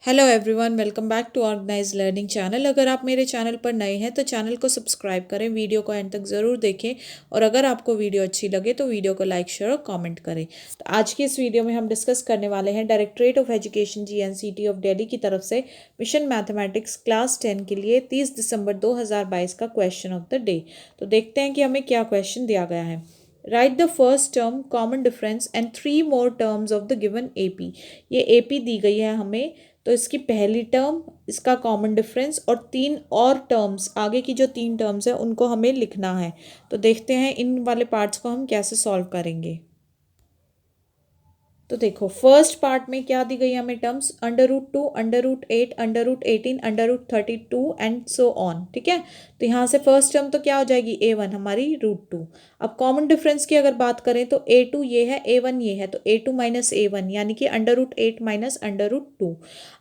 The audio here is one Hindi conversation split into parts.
Hello everyone, welcome back to organize learning channel. अगर आप मेरे चैनल पर नए हैं तो चैनल को सब्सक्राइब करें, वीडियो को एंड तक ज़रूर देखें और अगर आपको वीडियो अच्छी लगे तो वीडियो को लाइक शेयर और कमेंट करें। तो आज की इस वीडियो में हम डिस्कस करने वाले हैं directorate of education GNCT of Delhi की तरफ से मिशन मैथमेटिक्स क्लास 10 के लिए 30 दिसंबर 2022 का क्वेश्चन ऑफ द डे। तो देखते हैं कि हमें क्या क्वेश्चन दिया गया है। Right the first term common difference and 3 more terms of the given AP. ये एपी दी गई है हमें, तो इसकी पहली टर्म, इसका कॉमन डिफरेंस और 3 और टर्म्स, आगे की जो 3 टर्म्स है उनको हमें लिखना है। तो देखते हैं इन वाले पार्ट्स को हम कैसे सॉल्व करेंगे। तो देखो, फर्स्ट पार्ट में क्या दी गई हमें टर्म्स, √2, √8, √18, √32 एंड सो ऑन। ठीक है, तो यहाँ से फर्स्ट टर्म तो क्या हो जाएगी, a1 हमारी √2। अब कॉमन डिफरेंस की अगर बात करें तो a2 ये है, a1 ये है, तो a2 माइनस a1 यानी कि √8 माइनस √2।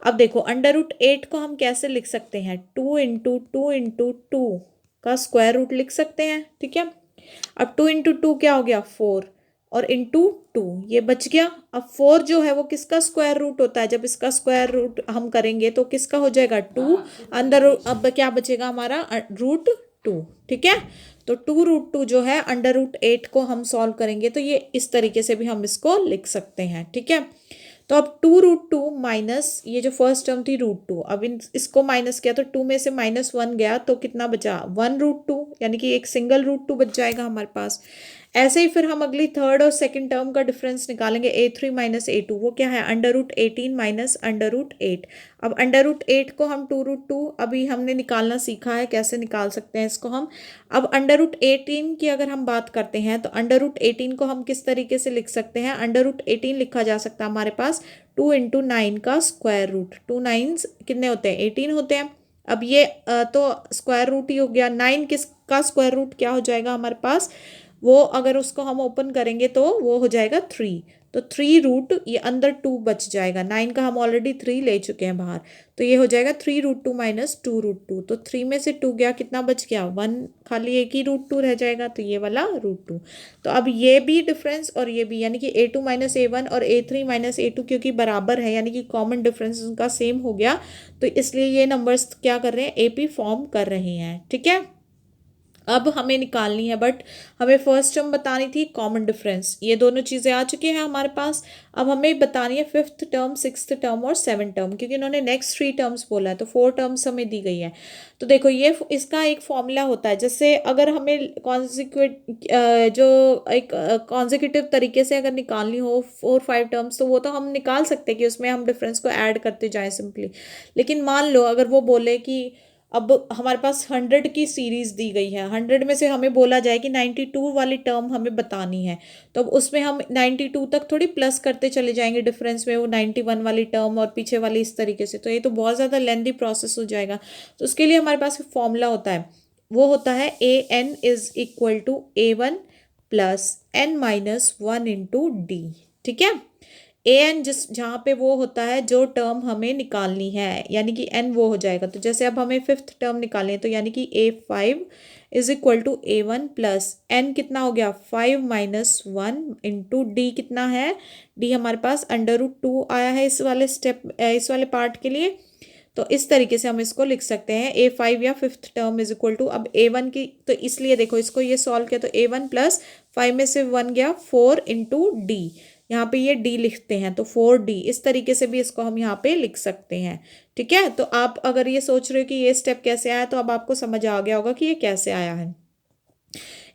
अब देखो, √8 को हम कैसे लिख सकते हैं, 2 × 2 × 2 का स्क्वायर रूट लिख सकते हैं। ठीक है, अब 2 × 2 क्या हो गया, 4 और इंटू 2 ये बच गया। अब 4 जो है वो किसका स्क्वायर रूट होता है, जब इसका स्क्वायर रूट हम करेंगे तो किसका हो जाएगा, 2 अंदर। अब क्या बचेगा हमारा, √2। ठीक है, तो 2 √2 जो है √8 को हम सॉल्व करेंगे तो ये इस तरीके से भी हम इसको लिख सकते हैं। ठीक है, तो अब 2 √2 माइनस ये जो फर्स्ट टर्म थी √2, अब इसको माइनस किया तो 2 में से -1 गया तो कितना बचा, 1 √2, यानी कि एक सिंगल √2 बच जाएगा हमारे पास। ऐसे ही फिर हम अगली थर्ड और सेकंड टर्म का डिफरेंस निकालेंगे, a3 माइनस a2, वो क्या है, √18 माइनस √8। अब √8 को हम 2 √2 अभी हमने निकालना सीखा है, कैसे निकाल सकते हैं इसको हम। अब √18 की अगर हम बात करते हैं तो √18 को हम किस तरीके से लिख सकते हैं, √18 लिखा जा सकता है हमारे पास 2 × 9 का स्क्वायर रूट। 2 9s कितने होते हैं, 18 होते हैं। अब ये तो स्क्वायर रूट ही हो गया, 9 किसका स्क्वायर रूट क्या हो जाएगा हमारे पास, वो अगर उसको हम ओपन करेंगे तो वो हो जाएगा 3। तो 3 रूट, ये अंदर 2 बच जाएगा, 9 का हम ऑलरेडी 3 ले चुके हैं बाहर, तो ये हो जाएगा 3 √2 माइनस 2 √2। तो 3 में से 2 गया, कितना बच गया, 1, खाली एक ही √2 रह जाएगा, तो ये वाला √2। तो अब ये भी डिफरेंस और ये भी, यानी कि a2 माइनस a1 और a3 माइनस a2 क्योंकि बराबर है, यानी कि कॉमन डिफरेंस उनका सेम हो गया, तो इसलिए ये नंबर्स क्या कर रहे हैं, AP फॉर्म कर रहे हैं। ठीक है, अब हमें निकालनी है, बट हमें फर्स्ट टर्म बतानी थी, कॉमन डिफरेंस, ये दोनों चीज़ें आ चुकी हैं हमारे पास। अब हमें बतानी है फिफ्थ टर्म, सिक्स्थ टर्म और सेवन टर्म, क्योंकि इन्होंने नेक्स्ट 3 टर्म्स बोला है, तो 4 टर्म्स हमें दी गई है। तो देखो, ये इसका एक फॉर्मूला होता है, जैसे अगर हमें जो एक कॉन्जिक्यूटिव तरीके से अगर निकालनी हो 4 5 टर्म्स, तो वो तो हम निकाल सकते हैं कि उसमें हम डिफरेंस को ऐड करते जाएं सिंपली। लेकिन मान लो अगर वो बोले कि अब हमारे पास 100 की सीरीज दी गई है, 100 में से हमें बोला जाए कि 92 वाली टर्म हमें बतानी है, तो अब उसमें हम 92 तक थोड़ी प्लस करते चले जाएंगे डिफरेंस में, वो 91 वाली टर्म और पीछे वाली इस तरीके से, तो ये तो बहुत ज़्यादा लेंदी प्रोसेस हो जाएगा। तो उसके लिए हमारे पास फॉर्मूला होता है, वो होता है an is equal to a1 plus n-1 into D. ठीक है, an जिस जहाँ पे वो होता है जो टर्म हमें निकालनी है, यानी कि n वो हो जाएगा। तो जैसे अब हमें फिफ्थ टर्म निकालनी है, तो यानी कि a5 is equal to a1 plus n कितना हो गया, 5-1 इंटू डी कितना है, डी हमारे पास √2 आया है इस वाले स्टेप, इस वाले पार्ट के लिए। तो इस तरीके से हम इसको लिख सकते हैं, a5 या fifth term is equal to, अब a1 की, तो इसलिए देखो इसको ये सॉल्व किया तो a1 प्लस 5 में से 1 गया, 4 इंटू डी, यहाँ पे ये d लिखते हैं तो 4d, इस तरीके से भी इसको हम यहाँ पे लिख सकते हैं। ठीक है, तो आप अगर ये सोच रहे हो कि ये स्टेप कैसे आया, तो अब आपको समझ आ गया होगा कि ये कैसे आया है।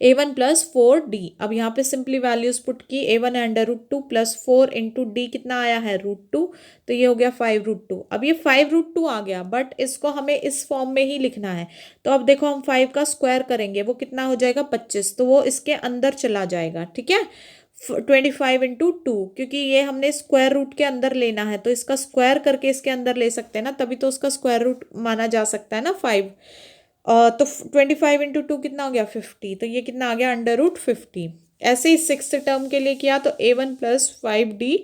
a1 प्लस 4d, अब यहाँ पे सिंपली वैल्यूज पुट की, a1 √2 प्लस 4 इंटू डी कितना आया है, √2, तो ये हो गया 5 √2। अब ये 5 √2 आ गया, बट इसको हमें इस फॉर्म में ही लिखना है। तो अब देखो, हम 5 का स्क्वायर करेंगे, वो कितना हो जाएगा, 25, तो वो इसके अंदर चला जाएगा। ठीक है, 25 इंटू 2, क्योंकि ये हमने स्क्वायर रूट के अंदर लेना है, तो इसका स्क्वायर करके इसके अंदर ले सकते हैं ना, तभी तो उसका स्क्वायर रूट माना जा सकता है ना 5। तो 25 इंटू 2 कितना हो गया, 50, तो ये कितना आ गया, √50। ऐसे ही सिक्स टर्म के लिए किया तो a1 plus 5d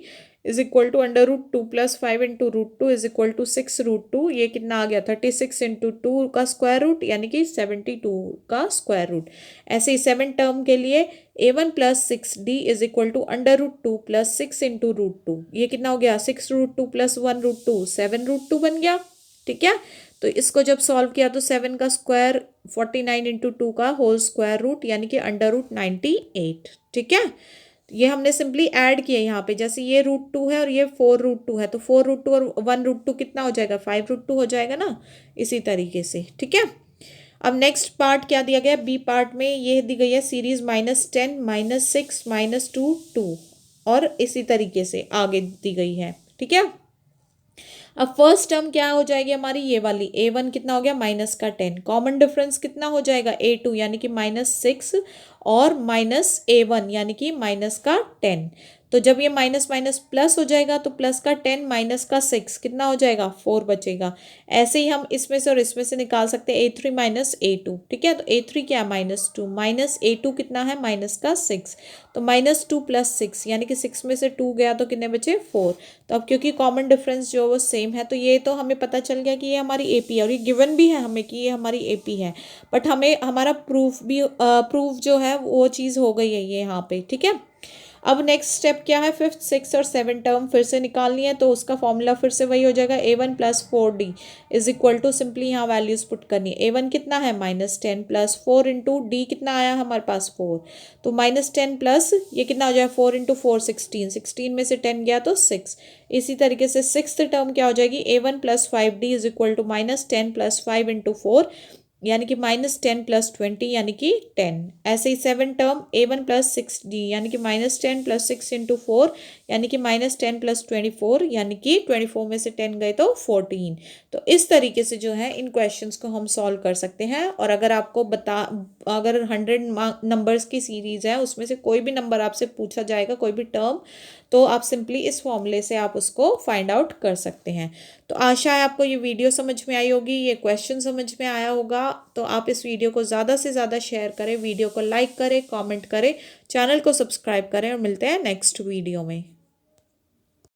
is equal to under root two plus 5 into root two is equal to 6 root 2। ये कितना आ गया 36 इंटू टू का स्क्वायर रूट यानी कि 72 का स्क्वायर रूट। ऐसे ही 7 टर्म के लिए a1 plus 6d is equal to under root two plus 6 into root two. ये कितना हो गया 6 रूट 2 प्लस 1 रूट 2 7 रूट 2 बन गया। ठीक है, तो इसको जब सॉल्व किया तो 7 का स्क्वायर 49 इंटू टू का होल स्क्वायर रूट यानी कि अंडर रूट 98। ठीक है, ये हमने सिंपली ऐड किया यहाँ पे, जैसे ये रूट 2 है और ये 4 रूट 2 है तो 4 रूट 2 और 1 रूट 2 कितना हो जाएगा 5 रूट 2 हो जाएगा ना, इसी तरीके से। ठीक है, अब नेक्स्ट पार्ट क्या दिया गया बी पार्ट में, ये दी गई है सीरीज -10 -6 -2 2 और इसी तरीके से आगे दी गई है। ठीक है, अब फर्स्ट टर्म क्या हो जाएगी हमारी ये वाली a1 कितना हो गया -10, कॉमन डिफरेंस कितना हो जाएगा a2 यानी कि -6 और -a1 यानी कि -10। तो जब ये माइनस माइनस प्लस हो जाएगा तो प्लस का 10 माइनस का 6 कितना हो जाएगा 4 बचेगा। ऐसे ही हम इसमें से और इसमें से निकाल सकते हैं a3 -a2। ठीक है, तो a3 क्या -2 माइनस a2 कितना है माइनस का 6, तो -2 + 6 यानी कि 6 में से 2 गया तो कितने बचे 4। तो अब क्योंकि कॉमन डिफरेंस जो वो सेम है तो ये तो हमें पता चल गया कि ये हमारी AP है और ये गिवन भी है हमें कि ये हमारी AP है, बट हमें हमारा प्रूफ जो है वो चीज़ हो गई है ये यहाँ पे। ठीक है, अब नेक्स्ट स्टेप क्या है 5th 6 और 7 टर्म फिर से निकालनी है, तो उसका फॉर्मूला फिर से वही हो जाएगा a1 + 4d is equal to simply यहाँ वैल्यूज पुट करनी है। a1 कितना है -10 + 4 इंटू डी कितना आया हमारे पास 4, तो -10 प्लस ये कितना हो जाएगा 4 इंटू 4 16, 16 में से 10 गया तो 6। इसी तरीके से 6th टर्म क्या हो जाएगी a1 + 5d is equal to -10 + 5 into 4 यानी कि -10 + 20 यानी कि 10। ऐसे ही 7 टर्म a1 + 6d यानी कि -10 + 6 इंटू 4 यानी कि -10 + 24 यानी कि 24 में से 10 गए तो 14। तो इस तरीके से जो है इन क्वेश्चंस को हम सॉल्व कर सकते हैं। और अगर आपको अगर 100 नंबर्स की सीरीज है उसमें से कोई भी नंबर आपसे पूछा जाएगा कोई भी टर्म, तो आप सिंपली इस फॉर्मूले से आप उसको फाइंड आउट कर सकते हैं। तो आशा है आपको ये वीडियो समझ में आई होगी, ये क्वेश्चन समझ में आया होगा। तो आप इस वीडियो को ज़्यादा से ज़्यादा शेयर करें, वीडियो को लाइक करें, कमेंट करें, चैनल को सब्सक्राइब करें और मिलते हैं नेक्स्ट वीडियो में।